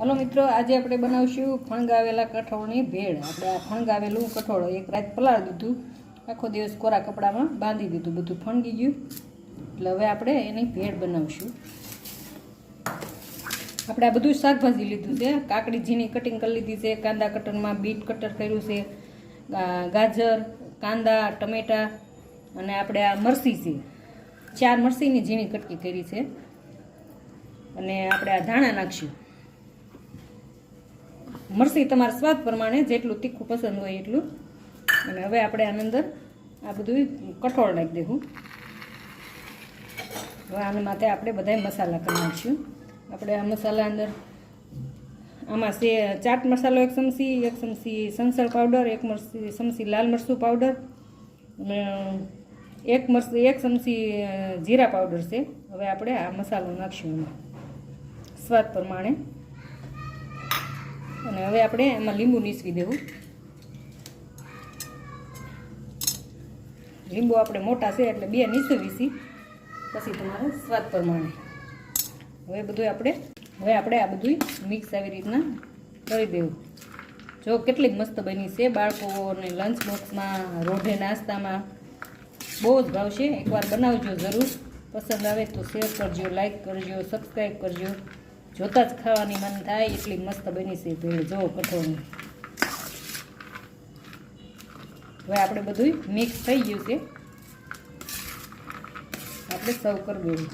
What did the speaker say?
Hello મિત્રો, આજે આપણે બનાવશું ફણગાવેલા કઠોળની ભેળ। આપણે આ ફણગાવેલું કઠોળ એક રાત પલાળી દીધું, આખો દિવસ કોરા કપડામાં બાંધી દીધું, બધું ફણગી ગયું। એટલે હવે આપણે એની ભેળ બનાવશું। આપણે આ બધું શાકભાજી લીધું છે, કાકડી ઝીણી કટિંગ કરી લીધી છે, કાંદા કટરમાં બીટ કટર કર્યું છે, ગાજર, કાંદા, ટમેટા અને આપણે આ મરસી છે, 4 મરસીની ઝીણી કટકી કરી છે અને આપણે આ ધાણા નાખશું। મરસી તમારા સ્વાદ પ્રમાણે જેટલું તીખું પસંદ હોય એટલું। અને હવે આપણે આની અંદર આ બધું કઠોળ નાખી દેવું। હવે આના માટે આપણે બધા મસાલા કરી નાખીશું। આપણે આ મસાલા અંદર આમાં છે ચાટ મસાલો 1 ચમચી, 1 ચમચી સંસળ પાવડર, 1 ચમચી લાલ મરચું પાવડર, 1 ચમચી જીરા પાવડર છે। હવે આપણે આ મસાલો નાખીશું એમાં સ્વાદ પ્રમાણે। અને હવે આપણે એમાં લીંબુ નીચવી દેવું। લીંબુ આપણે મોટા છે એટલે 2 નીચવીશી, પછી તમારે સ્વાદ પ્રમાણે। હવે આપણે આ બધું મિક્સ આવી રીતના કરી દેવું। જો કેટલી મસ્ત બની છે, બાળકોને લંચ બોક્સમાં, રોઢે નાસ્તામાં બહુ જ ભાવશે। એકવાર બનાવજો જરૂર। પસંદ આવે તો શેર કરજો, લાઈક કરજો, સબસ્ક્રાઈબ કરજો। જોતા જ ખાવાની મન થાય એટલી મસ્ત બની છે ભેળ। જો કઠોળની હવે આપણે બધું મિક્સ થઈ ગયું છે, આપણે સર્વ કરી દેવું।